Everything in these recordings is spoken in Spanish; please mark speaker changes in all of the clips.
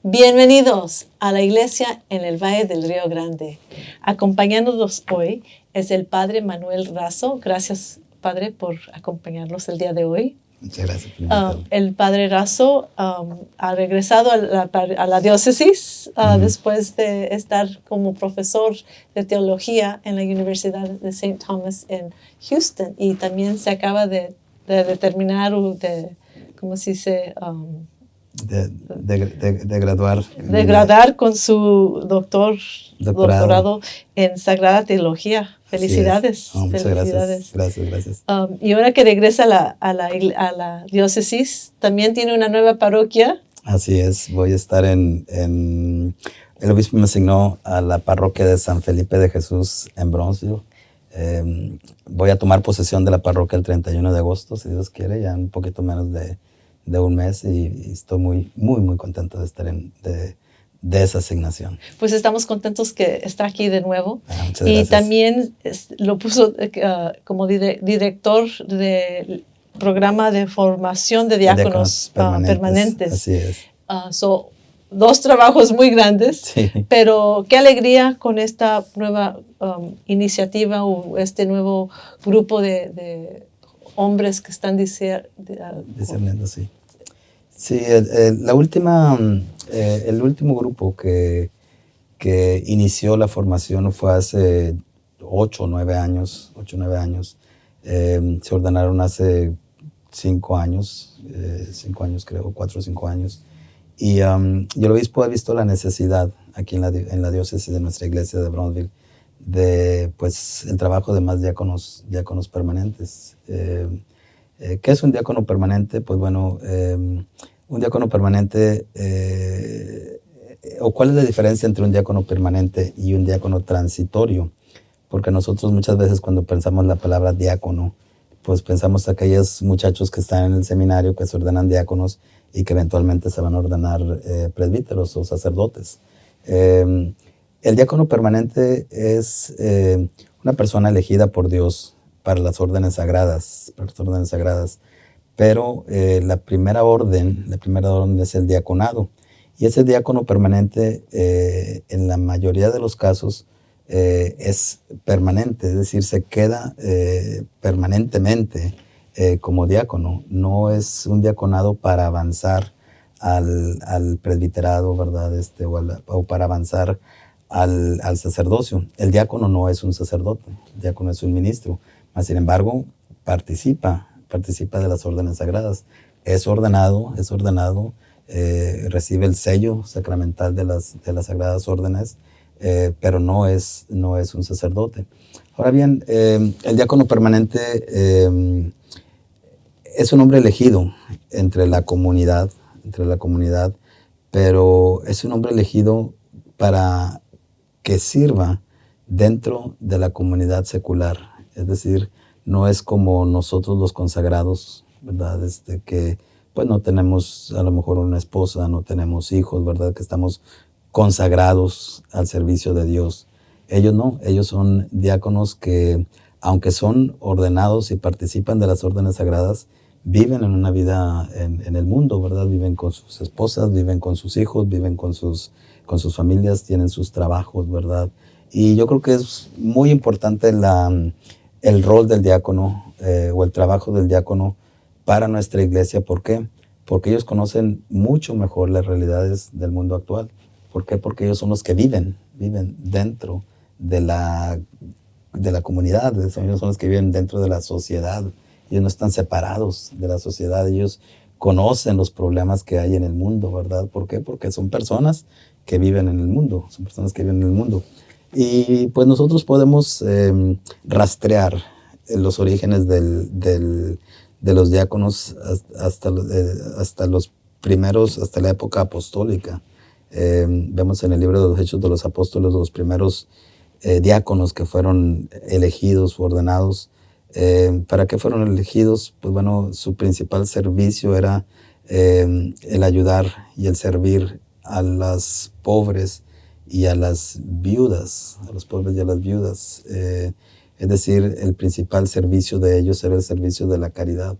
Speaker 1: Bienvenidos a la iglesia en el Valle del Río Grande. Acompañándonos hoy es el Padre Manuel Razo. Gracias, Padre, por acompañarnos el día de hoy.
Speaker 2: Muchas gracias por invitarme.
Speaker 1: El Padre Razo ha regresado a la diócesis después de estar como profesor de teología en la Universidad de St. Thomas en Houston, y también se acaba de terminar, ¿cómo se dice?
Speaker 2: De graduar.
Speaker 1: De graduar con su doctorado en Sagrada Teología. Felicidades.
Speaker 2: Muchas
Speaker 1: felicidades.
Speaker 2: Gracias.
Speaker 1: Y ahora que regresa a la diócesis, también tiene una nueva parroquia.
Speaker 2: Así es, voy a estar el obispo me asignó a la parroquia de San Felipe de Jesús en Bronzeville. Voy a tomar posesión de la parroquia el 31 de agosto, si Dios quiere, ya un poquito menos de un mes, y estoy muy contento de estar de esa asignación.
Speaker 1: Pues estamos contentos que está aquí de nuevo.
Speaker 2: Muchas
Speaker 1: y
Speaker 2: gracias.
Speaker 1: También lo puso como director del programa de formación de diáconos permanentes.
Speaker 2: Así es.
Speaker 1: Dos trabajos muy grandes,
Speaker 2: sí.
Speaker 1: Pero qué alegría con esta nueva iniciativa o este nuevo grupo de hombres que están
Speaker 2: discerniendo, sí. Sí, el último grupo que inició la formación fue hace 8 o 9 años. Se ordenaron hace 5 años, 5 años creo, 4 o 5 años. Y el obispo ha visto la necesidad aquí en la diócesis de nuestra iglesia de Bronzeville de, pues, el trabajo de más diáconos permanentes. ¿Qué es un diácono permanente? Pues bueno, un diácono permanente, o ¿cuál es la diferencia entre un diácono permanente y un diácono transitorio? Porque nosotros muchas veces cuando pensamos la palabra diácono, pues pensamos aquellos muchachos que están en el seminario, que se ordenan diáconos y que eventualmente se van a ordenar presbíteros o sacerdotes. El diácono permanente es una persona elegida por Dios para las órdenes sagradas, pero la primera orden es el diaconado. Y ese diácono permanente, en la mayoría de los casos, es permanente, es decir, se queda permanentemente como diácono. No es un diaconado para avanzar al presbiterado, ¿verdad? O para avanzar al sacerdocio. El diácono no es un sacerdote, el diácono es un ministro. Sin embargo, participa de las órdenes sagradas. Es ordenado, recibe el sello sacramental de las sagradas órdenes, pero no es un sacerdote. Ahora bien, el diácono permanente es un hombre elegido entre la comunidad, pero es un hombre elegido para que sirva dentro de la comunidad secular. Es decir, no es como nosotros los consagrados, ¿verdad? Que pues no tenemos a lo mejor una esposa, no tenemos hijos, ¿verdad? Que estamos consagrados al servicio de Dios. Ellos no, ellos son diáconos que, aunque son ordenados y participan de las órdenes sagradas, viven en una vida en el mundo, ¿verdad? Viven con sus esposas, viven con sus hijos, viven con sus familias, tienen sus trabajos, ¿verdad? Y yo creo que es muy importante el rol del diácono o el trabajo del diácono para nuestra iglesia. ¿Por qué? Porque ellos conocen mucho mejor las realidades del mundo actual. ¿Por qué? Porque ellos son los que viven dentro de la comunidad. Ellos son los que viven dentro de la sociedad. Ellos no están separados de la sociedad. Ellos conocen los problemas que hay en el mundo, ¿verdad? ¿Por qué? Porque son personas que viven en el mundo. Y pues nosotros podemos rastrear los orígenes de los diáconos hasta los primeros, hasta la época apostólica. Vemos en el libro de los Hechos de los Apóstoles los primeros diáconos que fueron elegidos o ordenados. ¿Para qué fueron elegidos? Pues bueno, su principal servicio era el ayudar y el servir a las pobres y a las viudas, es decir, el principal servicio de ellos era el servicio de la caridad.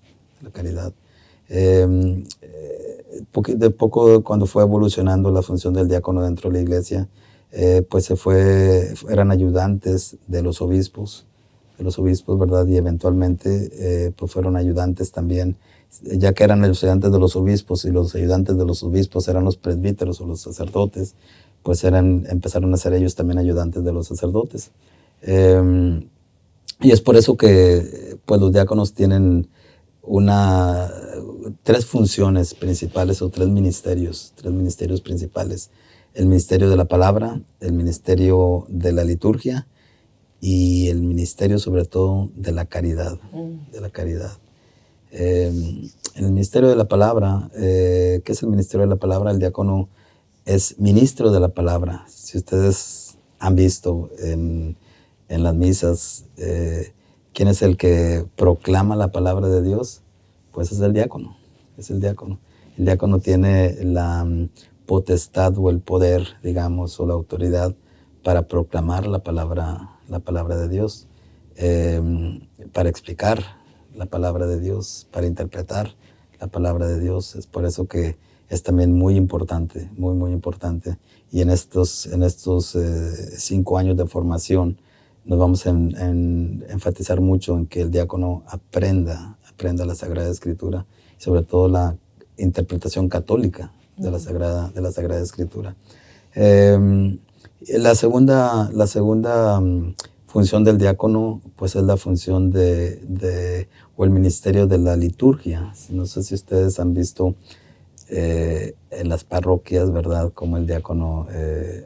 Speaker 2: de poco cuando fue evolucionando la función del diácono dentro de la iglesia, pues eran ayudantes de los obispos, ¿verdad? Y eventualmente pues fueron ayudantes también, ya que eran los ayudantes de los obispos y los ayudantes de los obispos eran los presbíteros o los sacerdotes, pues empezaron a ser ellos también ayudantes de los sacerdotes. Y es por eso que pues los diáconos tienen tres funciones principales o tres ministerios principales. El ministerio de la palabra, el ministerio de la liturgia y el ministerio sobre todo de la caridad. En el ministerio de la palabra, ¿qué es el ministerio de la palabra? El diácono es ministro de la palabra. Si ustedes han visto en las misas, ¿quién es el que proclama la palabra de Dios? Pues es el diácono. El diácono tiene la potestad o el poder, digamos, o la autoridad para proclamar la palabra de Dios, para explicar la palabra de Dios, para interpretar la palabra de Dios. Es por eso que es también muy importante, muy importante. Y en estos 5 años de formación nos vamos a enfatizar mucho en que el diácono aprenda la Sagrada Escritura, y sobre todo la interpretación católica de la Sagrada Escritura. La segunda función del diácono pues es la función o el ministerio de la liturgia. No sé si ustedes han visto en las parroquias, ¿verdad? Como el diácono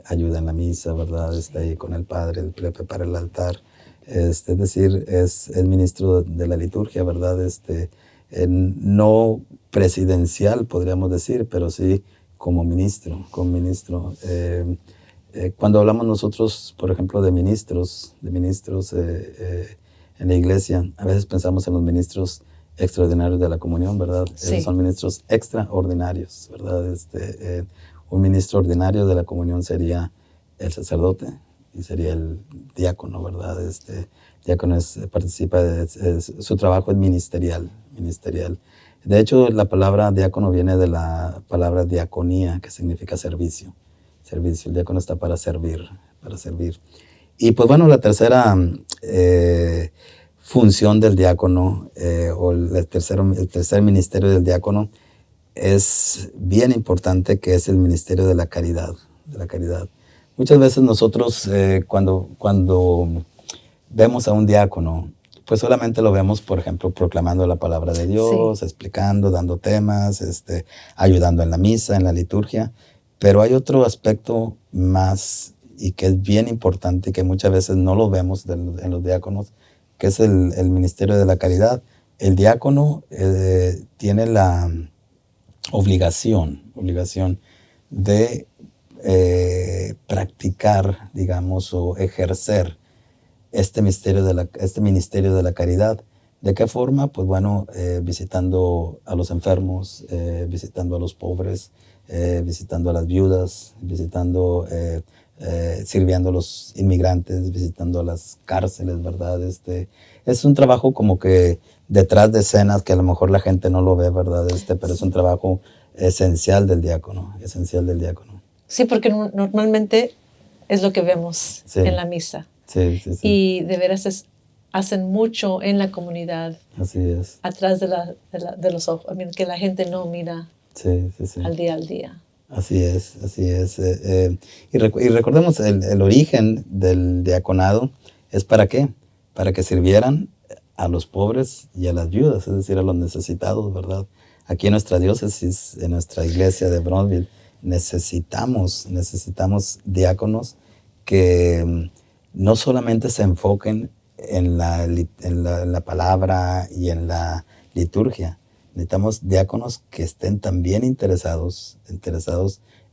Speaker 2: ayuda en la misa, ¿verdad? Está ahí con el padre, el prepara el altar. Es decir, es el ministro de la liturgia, ¿verdad? No presidencial, podríamos decir, pero sí como ministro. Cuando hablamos nosotros, por ejemplo, de ministros en la iglesia, a veces pensamos en los ministros extraordinarios de la comunión, ¿verdad?
Speaker 1: Sí.
Speaker 2: Esos son ministros extraordinarios, ¿verdad? Un ministro ordinario de la comunión sería el sacerdote y sería el diácono, ¿verdad? Diácono su trabajo es ministerial. De hecho, la palabra diácono viene de la palabra diaconía, que significa servicio. El diácono está para servir. Y pues bueno, la tercera función del diácono, o el tercer ministerio del diácono, es bien importante, que es el ministerio de la caridad. Muchas veces nosotros cuando vemos a un diácono, pues solamente lo vemos, por ejemplo, proclamando la palabra de Dios, sí, explicando, dando temas, ayudando en la misa, en la liturgia. Pero hay otro aspecto más, y que es bien importante y que muchas veces no lo vemos en los diáconos, que es el ministerio de la caridad. El diácono tiene la obligación de practicar, digamos, o ejercer este ministerio de la caridad. ¿De qué forma? Pues bueno, visitando a los enfermos, visitando a los pobres, visitando a las viudas, sirviendo a los inmigrantes, visitando a las cárceles, ¿verdad? Es un trabajo como que detrás de escenas que a lo mejor la gente no lo ve, ¿verdad? Pero es un trabajo esencial del diácono.
Speaker 1: Sí, porque normalmente es lo que vemos, sí, en la misa.
Speaker 2: Sí.
Speaker 1: Y de veras hacen mucho en la comunidad.
Speaker 2: Así es.
Speaker 1: Atrás de los ojos, que la gente no mira.
Speaker 2: Sí.
Speaker 1: Al día.
Speaker 2: Así es. Y recordemos, el origen del diaconado es ¿para qué? Para que sirvieran a los pobres y a las viudas, es decir, a los necesitados, ¿verdad? Aquí en nuestra diócesis, en nuestra iglesia de Brownsville, necesitamos diáconos que no solamente se enfoquen en la palabra y en la liturgia. Necesitamos diáconos que estén también interesados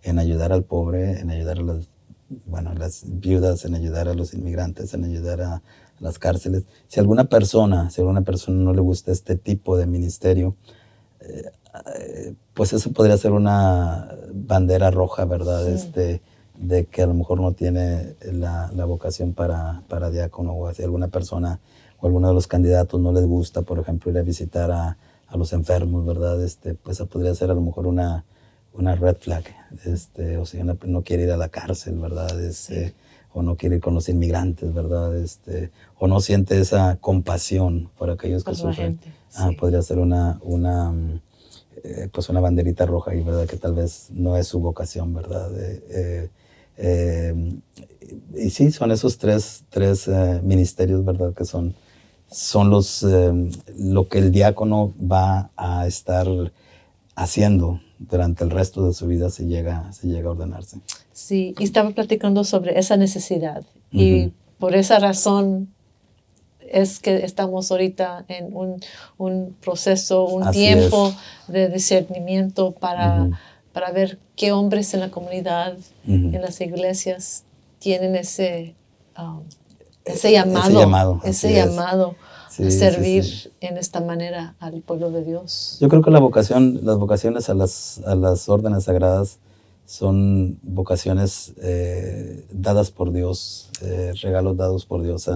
Speaker 2: en ayudar al pobre, en ayudar a las viudas, en ayudar a los inmigrantes, en ayudar a las cárceles. Si a alguna persona no le gusta este tipo de ministerio, pues eso podría ser una bandera roja, ¿verdad? Sí. De que a lo mejor no tiene la vocación para diácono, o si alguna persona o alguno de los candidatos no les gusta, por ejemplo, ir a visitar a a los enfermos, ¿verdad? Pues podría ser a lo mejor una red flag, o si una no quiere ir a la cárcel, ¿verdad?
Speaker 1: Sí.
Speaker 2: O no quiere ir con los inmigrantes, ¿verdad? O no siente esa compasión por aquellos que
Speaker 1: Por la
Speaker 2: sufren.
Speaker 1: gente, sí.
Speaker 2: Podría ser pues una banderita roja ahí, ¿verdad? Que tal vez no es su vocación, ¿verdad? Y sí, son esos tres ministerios, ¿verdad? Que son lo que el diácono va a estar haciendo durante el resto de su vida si llega a ordenarse.
Speaker 1: Sí, y estaba platicando sobre esa necesidad. Y por esa razón es que estamos ahorita en un proceso, un tiempo de discernimiento para ver qué hombres en la comunidad, en las iglesias, tienen ese llamado a servir en esta manera al pueblo de Dios.
Speaker 2: Yo creo que las vocaciones a las órdenes sagradas son vocaciones dadas por Dios, regalos dados por Dios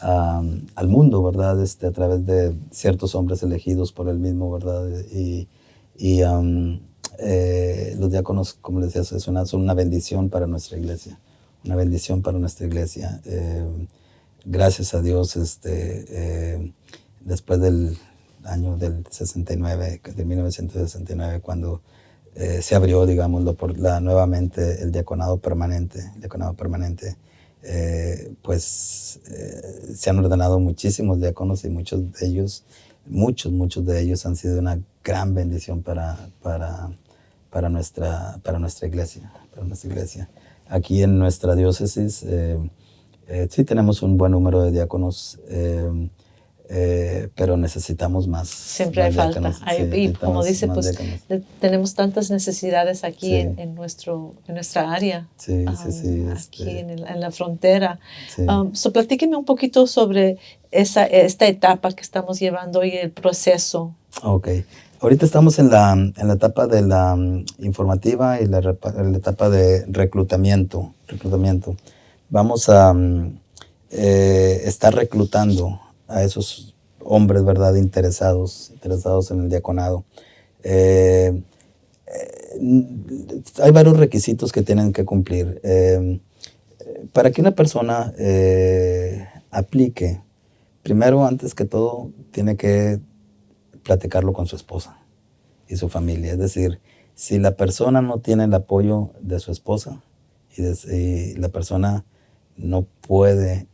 Speaker 2: al mundo, ¿verdad? A través de ciertos hombres elegidos por él mismo, ¿verdad? Y los diáconos, como les decía, son una bendición para nuestra iglesia, una bendición para nuestra iglesia. Gracias a Dios, después del año del 69, de 1969, cuando se abrió, digámoslo, nuevamente el diaconado permanente, pues se han ordenado muchísimos diáconos y muchos de ellos han sido una gran bendición para nuestra iglesia, Aquí en nuestra diócesis sí tenemos un buen número de diáconos, pero necesitamos más.
Speaker 1: Siempre hay falta. Y como dice, pues tenemos tantas necesidades aquí en nuestra área.
Speaker 2: Sí,
Speaker 1: aquí en la frontera. Sí. Platíqueme un poquito sobre esta etapa que estamos llevando y el proceso.
Speaker 2: Ok. Ahorita estamos en la etapa de la informativa y la etapa de reclutamiento. Vamos a estar reclutando a esos hombres, ¿verdad?, interesados en el diaconado. Hay varios requisitos que tienen que cumplir. Para que una persona aplique, primero, antes que todo, tiene que platicarlo con su esposa y su familia. Es decir, si la persona no tiene el apoyo de su esposa y la persona no puede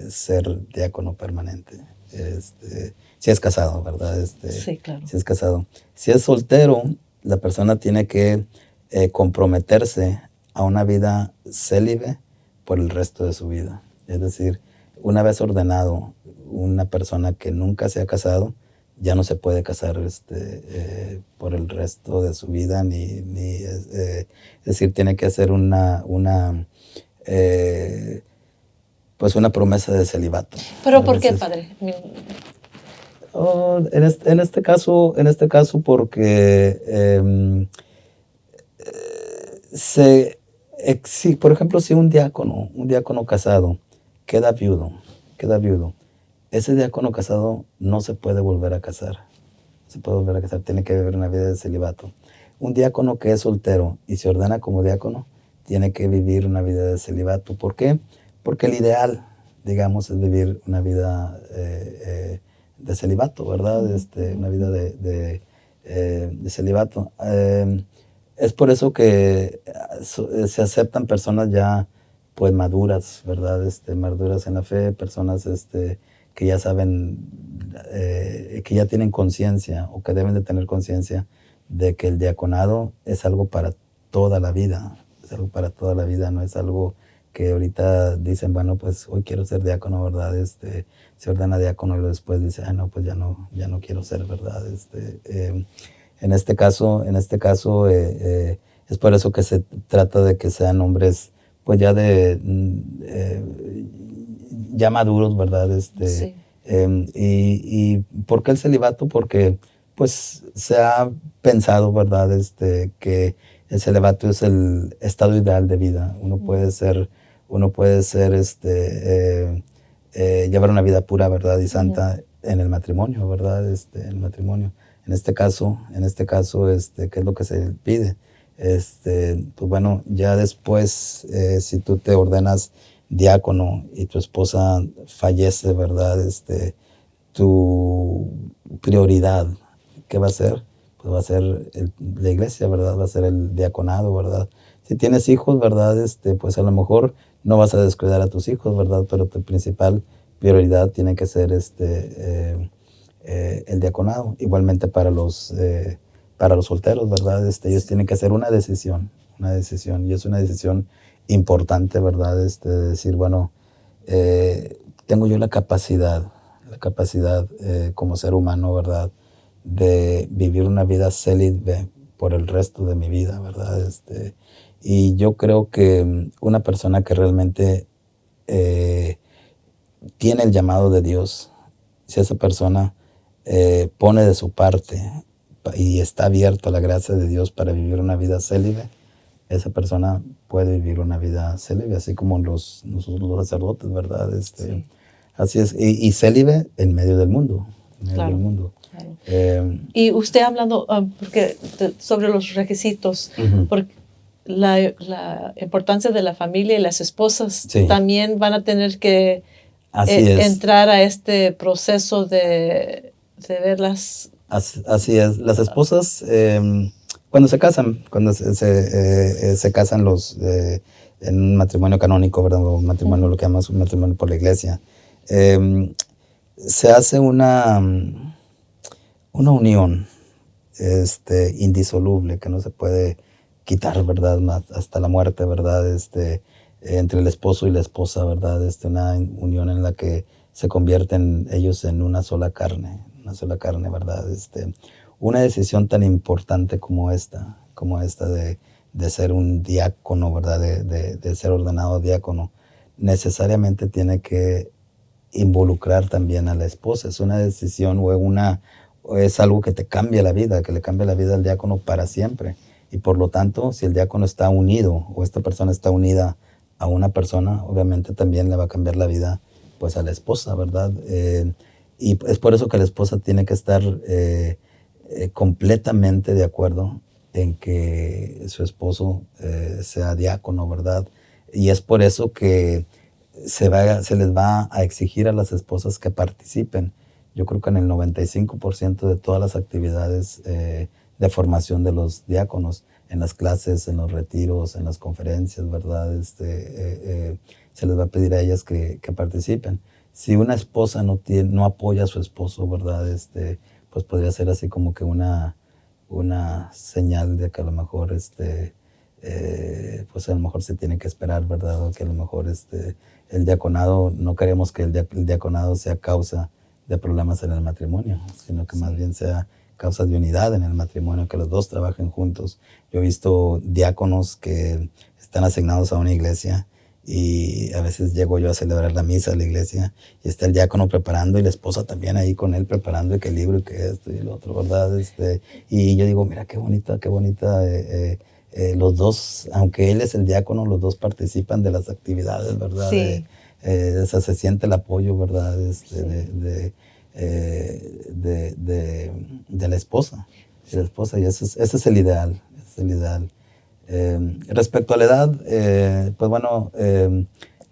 Speaker 2: ser diácono permanente. Si es casado, ¿verdad?
Speaker 1: Sí, claro.
Speaker 2: Si es casado. Si es soltero, la persona tiene que comprometerse a una vida célibe por el resto de su vida. Es decir, una vez ordenado, una persona que nunca se ha casado, ya no se puede casar por el resto de su vida, es decir, tiene que hacer pues una promesa de celibato.
Speaker 1: ¿Pero por qué, padre?
Speaker 2: En este caso porque por ejemplo, si un diácono casado queda viudo, ese diácono casado no se puede volver a casar. Tiene que vivir una vida de celibato. Un diácono que es soltero y se ordena como diácono, tiene que vivir una vida de celibato. ¿Por qué? Porque el ideal, digamos, es vivir una vida de celibato, ¿verdad? Una vida de celibato. Es por eso que se aceptan personas ya pues maduras, ¿verdad? Maduras en la fe, personas que ya saben, que ya tienen conciencia o que deben de tener conciencia de que el diaconado es algo para toda la vida, no es algo que ahorita dicen, bueno, pues hoy quiero ser diácono, ¿verdad? Se ordena diácono y luego después dice, no, pues ya no quiero ser, ¿verdad? En este caso, es por eso que se trata de que sean hombres, pues ya ya maduros, ¿verdad?
Speaker 1: Sí.
Speaker 2: ¿Y por qué el celibato? Porque pues se ha pensado, ¿verdad? Que el celibato es el estado ideal de vida. Uno puede ser llevar una vida pura, ¿verdad? Y santa en el matrimonio, ¿verdad? El matrimonio. En este caso, ¿qué es lo que se pide? Pues bueno, ya después, si tú te ordenas diácono y tu esposa fallece, ¿verdad? Tu prioridad, ¿qué va a ser? Pues va a ser la iglesia, ¿verdad? Va a ser el diaconado, ¿verdad? Si tienes hijos, ¿verdad? Pues a lo mejor no vas a descuidar a tus hijos, ¿verdad? Pero tu principal prioridad tiene que ser el diaconado. Igualmente para los solteros, ¿verdad? Ellos tienen que hacer una decisión, y es una decisión importante, ¿verdad? De decir, bueno, tengo yo la capacidad como ser humano, ¿verdad? De vivir una vida célibe por el resto de mi vida, ¿verdad? Y yo creo que una persona que realmente tiene el llamado de Dios, si esa persona pone de su parte y está abierto a la gracia de Dios para vivir una vida célibe, esa persona puede vivir una vida célibe, así como nosotros los sacerdotes, ¿verdad?
Speaker 1: Sí.
Speaker 2: Así es, y célibe en medio del mundo.
Speaker 1: Claro.
Speaker 2: Claro.
Speaker 1: Y usted hablando sobre los requisitos, porque la importancia de la familia y las esposas también van a tener que entrar a este proceso de verlas.
Speaker 2: Así es. Las esposas, cuando se casan, se casan en un matrimonio canónico, ¿verdad? O un matrimonio, lo que llamamos un matrimonio por la iglesia, se hace una unión indisoluble que no se puede quitar, ¿verdad? Hasta la muerte, ¿verdad? Entre el esposo y la esposa, ¿verdad? Una unión en la que se convierten ellos en una sola carne, ¿verdad? Una decisión tan importante como esta de ser un diácono, ¿verdad? De ser ordenado diácono, necesariamente tiene que involucrar también a la esposa. Es una decisión o es algo que te cambia la vida, que le cambia la vida al diácono para siempre. Y por lo tanto, si el diácono está unido o esta persona está unida a una persona, obviamente también le va a cambiar la vida pues a la esposa, ¿verdad? Y es por eso que la esposa tiene que estar completamente de acuerdo en que su esposo sea diácono, ¿verdad? Y es por eso que se les va a exigir a las esposas que participen. Yo creo que en el 95% de todas las actividades de formación de los diáconos, en las clases, en los retiros, en las conferencias, ¿verdad? Se les va a pedir a ellas que participen. Si una esposa no apoya a su esposo, ¿verdad? Pues podría ser así como que una señal de que a lo mejor pues a lo mejor se tiene que esperar, ¿verdad? O que a lo mejor el diaconado, no queremos que el diaconado sea causa de problemas en el matrimonio, sino que más bien sea causa de unidad en el matrimonio, que los dos trabajen juntos. Yo he visto diáconos que están asignados a una iglesia y a veces llego yo a celebrar la misa de la iglesia y está el diácono preparando y la esposa también ahí con él preparando y que el libro y que esto y lo otro, ¿verdad? Y yo digo, mira qué bonita, los dos, aunque él es el diácono, los dos participan de las actividades, ¿verdad?
Speaker 1: Sí.
Speaker 2: Se siente el apoyo, ¿verdad?
Speaker 1: Sí.
Speaker 2: De la esposa. Y ese es el ideal. Respecto a la edad, pues bueno,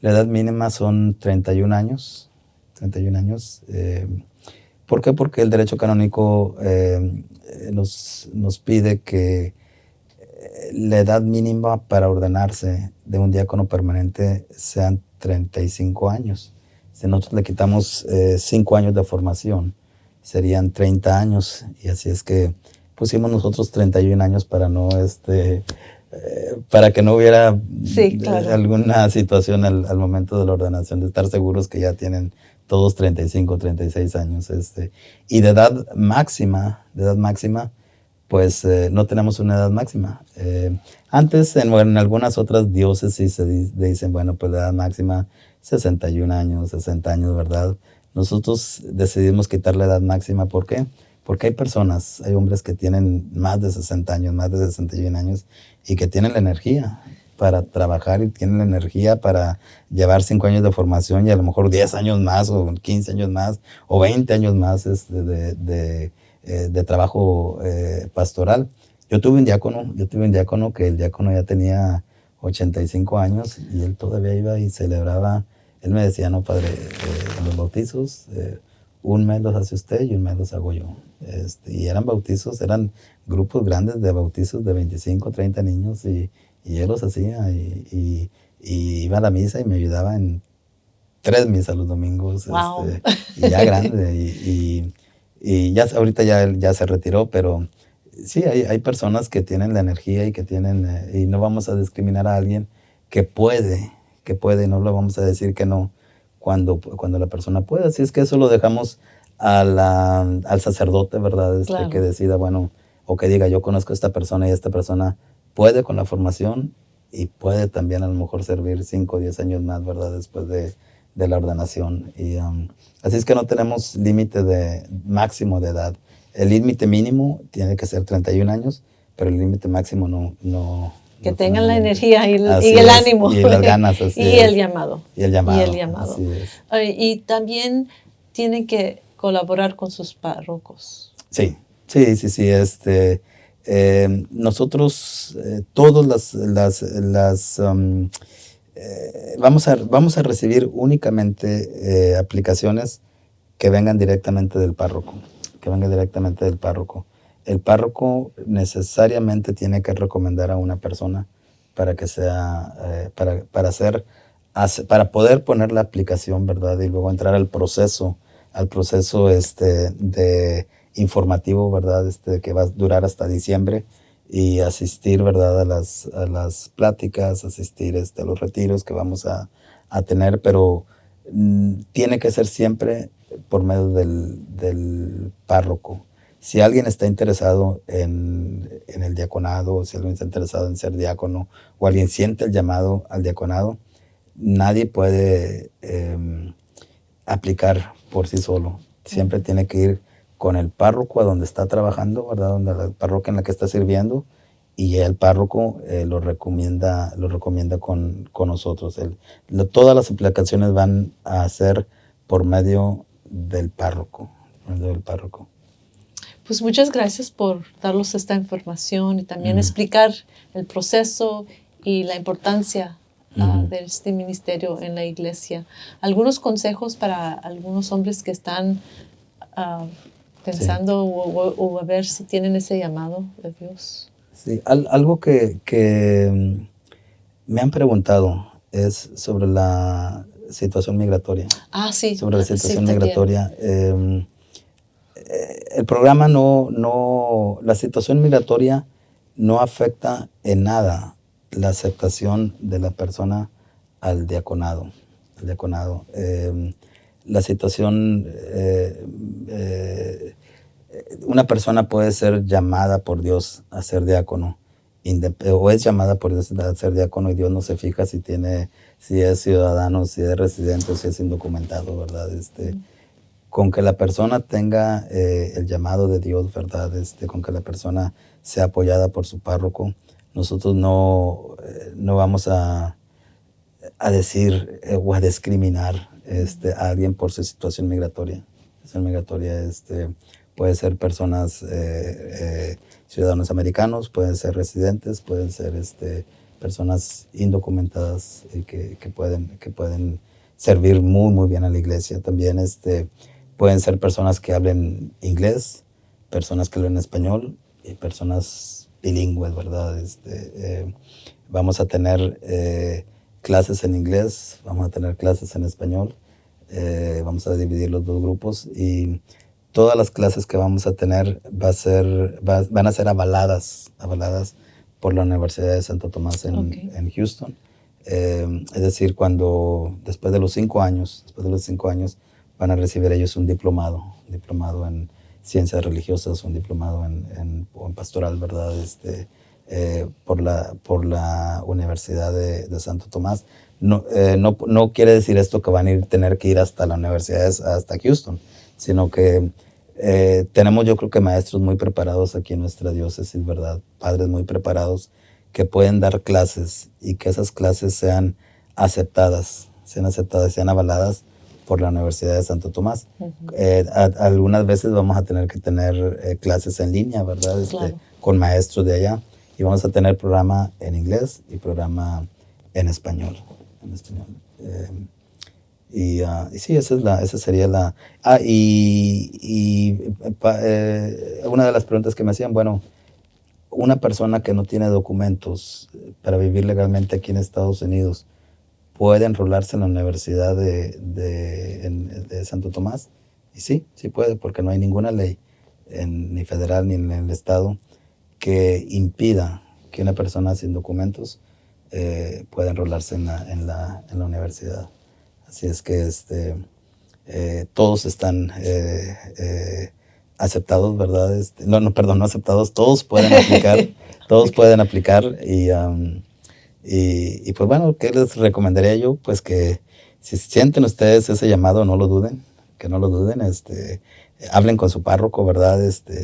Speaker 2: la edad mínima son 31 años. 31 años. ¿Por qué? Porque el derecho canónico nos pide que la edad mínima para ordenarse de un diácono permanente sean 35 años. Si nosotros le quitamos 5 años de formación, serían 30 años. Y así es que pusimos nosotros 31 años para para que no hubiera alguna situación al momento de la ordenación, de estar seguros que ya tienen todos 35, 36 años. Y de edad máxima, pues no tenemos una edad máxima. Antes, en algunas otras diócesis se dicen, bueno, pues la edad máxima 61 años, 60 años, ¿verdad? Nosotros decidimos quitar la edad máxima. ¿Por qué? Porque hay hombres que tienen más de 60 años, más de 61 años y que tienen la energía para trabajar y tienen la energía para llevar 5 años de formación y a lo mejor 10 años más o 15 años más o 20 años más de trabajo pastoral. Yo tuve un diácono que el diácono ya tenía 85 años y él todavía iba y celebraba. Él me decía, no, padre, los bautizos, un mes los hace usted y un mes los hago yo. Y eran bautizos, eran grupos grandes de bautizos de 25, 30 niños y él los hacía y iba a la misa y me ayudaba en 3 misas los domingos.
Speaker 1: Wow.
Speaker 2: Y ya grande y ya ahorita ya se retiró, pero sí, hay personas que tienen la energía y que tienen, y no vamos a discriminar a alguien que puede, no le vamos a decir que no cuando la persona puede. Así es que eso lo dejamos al sacerdote, ¿verdad?
Speaker 1: Claro.
Speaker 2: Que decida, bueno, o que diga, yo conozco a esta persona y esta persona puede con la formación y puede también a lo mejor servir 5 o 10 años más, ¿verdad? Después de la ordenación. Y así es que no tenemos límite máximo de edad. El límite mínimo tiene que ser 31 años, pero el límite máximo no.
Speaker 1: Que tengan la energía y
Speaker 2: Así
Speaker 1: el
Speaker 2: es,
Speaker 1: ánimo.
Speaker 2: y las ganas. Así
Speaker 1: y
Speaker 2: es.
Speaker 1: el llamado.
Speaker 2: Y el llamado.
Speaker 1: Así
Speaker 2: es.
Speaker 1: Y también tienen que colaborar con sus párrocos.
Speaker 2: Sí. Nosotros, todas vamos a recibir únicamente aplicaciones que vengan directamente del párroco. El párroco necesariamente tiene que recomendar a una persona para que sea, para poder poner la aplicación, ¿verdad? Y luego entrar al proceso de informativo, ¿verdad? Que va a durar hasta diciembre y asistir, ¿verdad? A las pláticas, asistir a los retiros que vamos a tener, pero tiene que ser siempre por medio del párroco. Si alguien está interesado en el diaconado, si alguien está interesado en ser diácono, o alguien siente el llamado al diaconado, nadie puede aplicar por sí solo. Siempre tiene que ir con el párroco a donde está trabajando, ¿verdad? Donde la parroquia en la que está sirviendo, y el párroco lo recomienda con nosotros. Todas las aplicaciones van a ser por medio del párroco.
Speaker 1: Pues muchas gracias por darnos esta información y también explicar el proceso y la importancia de este ministerio en la iglesia. ¿Algunos consejos para algunos hombres que están pensando o a ver si tienen ese llamado de Dios?
Speaker 2: Sí, algo que me han preguntado es sobre la situación migratoria.
Speaker 1: Sí.
Speaker 2: Sobre la situación migratoria. El programa la situación migratoria no afecta en nada la aceptación de la persona al diaconado. La situación, una persona puede ser llamada por Dios a ser diácono, o es llamada por Dios a ser diácono y Dios no se fija si es ciudadano, si es residente, si es indocumentado, ¿verdad? Con que la persona tenga el llamado de Dios, ¿verdad? Con que la persona sea apoyada por su párroco, nosotros no vamos a decir o a discriminar a alguien por su situación migratoria. Puede ser personas, ciudadanos americanos, pueden ser residentes, pueden ser personas indocumentadas que pueden servir muy, muy bien a la iglesia. También pueden ser personas que hablen inglés, personas que hablen español y personas bilingües, ¿verdad? Vamos a tener clases en inglés, vamos a tener clases en español, vamos a dividir los 2 grupos y todas las clases que vamos a tener van a ser avaladas por la Universidad de Santo Tomás en Houston. Es decir, después de los 5 años, van a recibir ellos un diplomado en ciencias religiosas, un diplomado en pastoral, ¿verdad? Por la Universidad de Santo Tomás. No quiere decir esto que van a tener que ir hasta la universidad, hasta Houston, sino que tenemos, yo creo que maestros muy preparados aquí en nuestra diócesis, ¿verdad? Padres muy preparados que pueden dar clases y que esas clases sean aceptadas, sean avaladas por la Universidad de Santo Tomás. Algunas veces vamos a tener que tener clases en línea, ¿verdad?
Speaker 1: Claro.
Speaker 2: Con maestros de allá. Y vamos a tener programa en inglés y programa en español. Y sí, esa sería la... una de las preguntas que me hacían, bueno, una persona que no tiene documentos para vivir legalmente aquí en Estados Unidos, ¿puede enrolarse en la Universidad de Santo Tomás? Y sí puede, porque no hay ninguna ley, ni federal ni en el estado, que impida que una persona sin documentos pueda enrolarse en la universidad. Así es que todos están aceptados, ¿verdad? No aceptados, todos pueden aplicar, pueden aplicar y pues bueno, ¿qué les recomendaría yo? Pues que si sienten ustedes ese llamado, no lo duden, que no lo duden, hablen con su párroco, ¿verdad?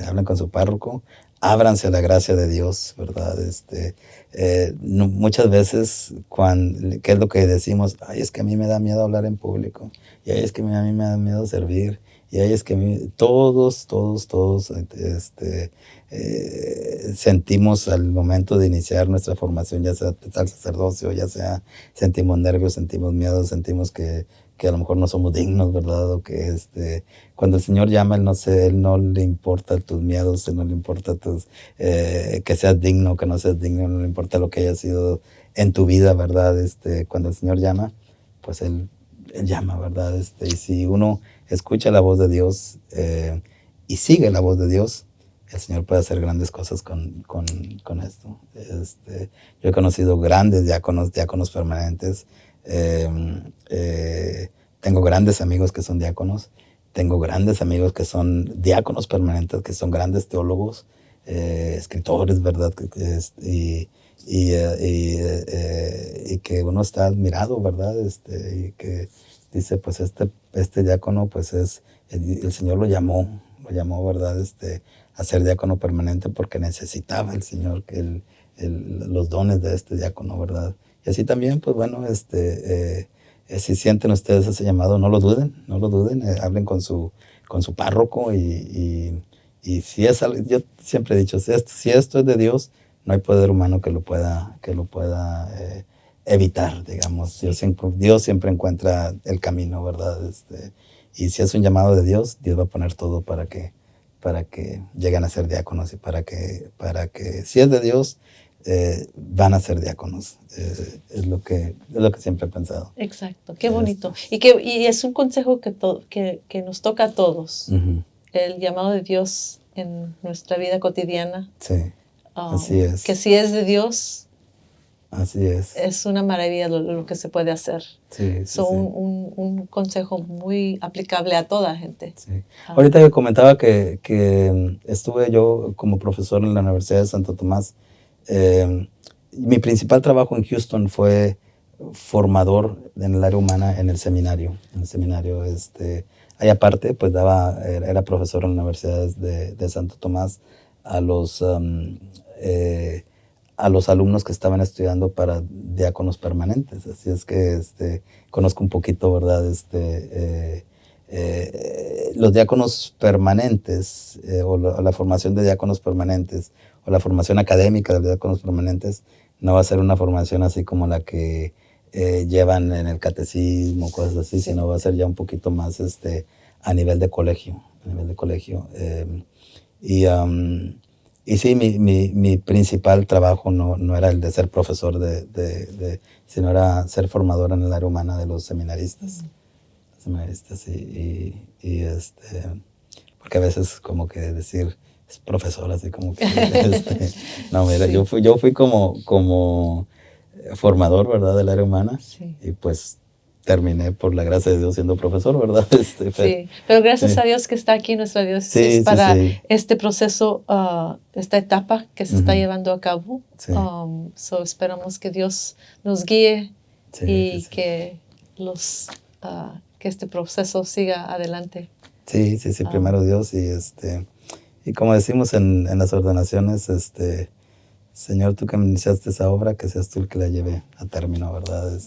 Speaker 2: Hablen con su párroco, ábranse a la gracia de Dios, ¿verdad? Muchas veces, ¿qué es lo que decimos? Ay, es que a mí me da miedo hablar en público, y ay, es que a mí me da miedo servir, y ay, es que todos, sentimos al momento de iniciar nuestra formación, ya sea al sacerdocio, ya sea sentimos nervios, sentimos miedo, sentimos que a lo mejor no somos dignos, ¿verdad? O que cuando el Señor llama, Él no le importa tus miedos, Él no le importa que seas digno, que no seas digno, no le importa lo que haya sido en tu vida, ¿verdad? Cuando el Señor llama, pues Él llama, ¿verdad? Y si uno escucha la voz de Dios y sigue la voz de Dios, el Señor puede hacer grandes cosas con esto. Yo he conocido grandes diáconos permanentes. Tengo grandes amigos que son diáconos. Tengo grandes amigos que son diáconos permanentes, que son grandes teólogos, escritores, ¿verdad? Y que uno está admirado, ¿verdad? Y que dice, pues este diácono, pues el Señor lo llamó, ¿verdad? A ser diácono permanente porque necesitaba el Señor los dones de este diácono, ¿verdad? Y así también, pues bueno, si sienten ustedes ese llamado, no lo duden, hablen con su párroco y si es algo, yo siempre he dicho, si esto es de Dios, no hay poder humano que lo pueda evitar, digamos. Dios siempre encuentra el camino, ¿verdad? Y si es un llamado de Dios, Dios va a poner todo para que lleguen a ser diáconos y para que si es de Dios, van a ser diáconos. Es lo que siempre he pensado.
Speaker 1: Exacto, qué bonito. Y es un consejo que nos toca a todos. El llamado de Dios en nuestra vida cotidiana.
Speaker 2: Sí, así es.
Speaker 1: Que si es de Dios,
Speaker 2: así es.
Speaker 1: Es una maravilla lo que se puede hacer.
Speaker 2: Sí.
Speaker 1: Un consejo muy aplicable a toda gente.
Speaker 2: Sí. Ahorita yo comentaba que estuve yo como profesor en la Universidad de Santo Tomás. Mi principal trabajo en Houston fue formador en el área humana en el seminario. Ahí aparte, pues era profesor en la Universidad de Santo Tomás a los alumnos que estaban estudiando para diáconos permanentes. Así es que conozco un poquito, ¿verdad? Los diáconos permanentes o la formación de diáconos permanentes o la formación académica de diáconos permanentes no va a ser una formación así como la que llevan en el catecismo, cosas así, sino va a ser ya un poquito más a nivel de colegio. Y sí, mi principal trabajo no era el de ser profesor sino era ser formador en el área humana de los seminaristas. Porque a veces como que decir es profesor, así como que no, mira, sí. yo fui como formador, ¿verdad? Del área humana.
Speaker 1: Sí.
Speaker 2: Y pues terminé por la gracia de Dios siendo profesor, ¿verdad?
Speaker 1: Sí, pero gracias a Dios que está aquí nuestra diócesis para este proceso, esta etapa que se está llevando a cabo.
Speaker 2: Sí.
Speaker 1: Esperamos que Dios nos guíe y que este proceso siga adelante.
Speaker 2: Sí, primero Dios y como decimos en las ordenaciones, Señor, tú que me iniciaste esa obra, que seas tú el que la lleve a término, ¿verdad?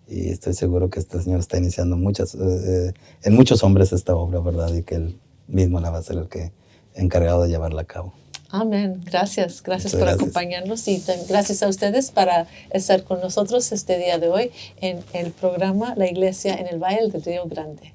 Speaker 2: Y estoy seguro que este Señor está iniciando en muchos hombres esta obra, ¿verdad? Y que Él mismo la va a ser el que encargado de llevarla a cabo.
Speaker 1: Amén. Gracias. Gracias
Speaker 2: Muchas
Speaker 1: por
Speaker 2: gracias.
Speaker 1: acompañarnos y gracias a ustedes para estar con nosotros este día de hoy en el programa La Iglesia en el Valle del Río Grande.